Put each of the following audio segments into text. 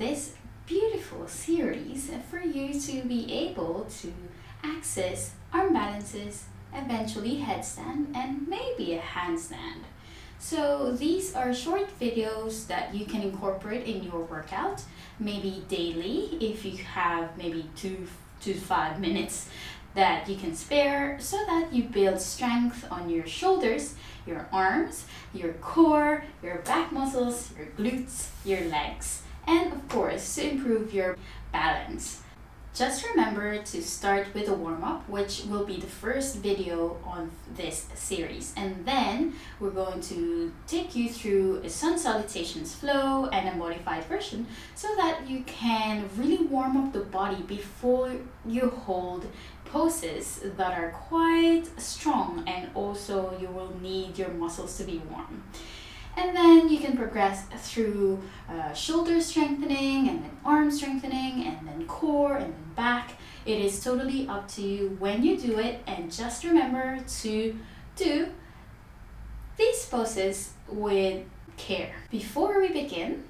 this beautiful series for you to be able to access arm balances, eventually headstand, and maybe a handstand. So these are short videos that you can incorporate in your workout, maybe daily if you have maybe 2 to 5 minutes that you can spare, so that you build strength on your shoulders, your arms, your core, your back muscles, your glutes, your legs, and of course to improve your balance. Just remember to start with a warm-up, which will be the first video on this series, and then we're going to take you through a sun salutations flow and a modified version so that you can really warm up the body before you hold poses that are quite strong, and also you will need your muscles to be warm. And then you can progress through shoulder strengthening, and then arm strengthening, and then core, and then back. It is totally up to you when you do it, and just remember to do these poses with care. Before we begin,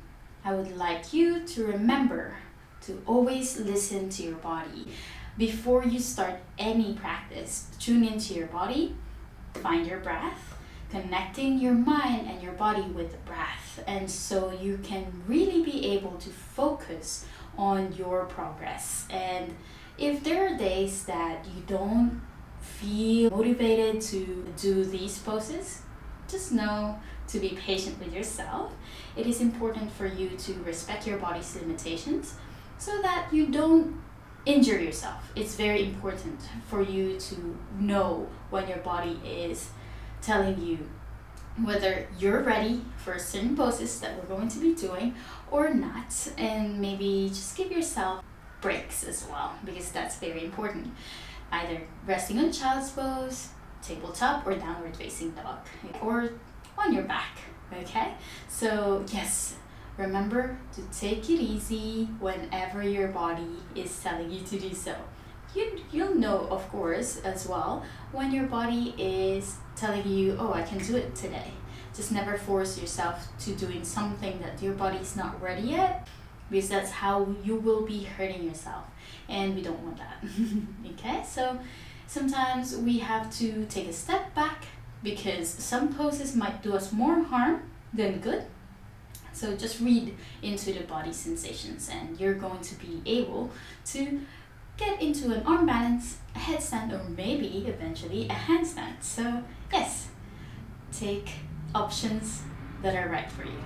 I would like you to remember to always listen to your body. Before you start any practice, tune into your body, find your breath, connecting your mind and your body with the breath, and so you can really be able to focus on your progress. And if there are days that you don't feel motivated to do these poses, just know to be patient with yourself. It is important for you to respect your body's limitations so that you don't injure yourself. It's very important for you to know when your body is telling you whether you're ready for certain poses that we're going to be doing or not, and maybe just give yourself breaks as well, because that's very important. Either resting on child's pose, tabletop, or downward facing dog, or on your back. Okay, so yes, remember to take it easy whenever your body is telling you to do so. You'll know, of course, as well, when your body is telling you, oh, I can do it today. Just never force yourself to doing something that your body's not ready yet, because that's how you will be hurting yourself, and we don't want that. Okay, so sometimes we have to take a step back because some poses might do us more harm than good. So just read into the body sensations, and you're going to be able to get into an arm balance, a headstand, or maybe eventually a handstand. So yes, take options that are right for you.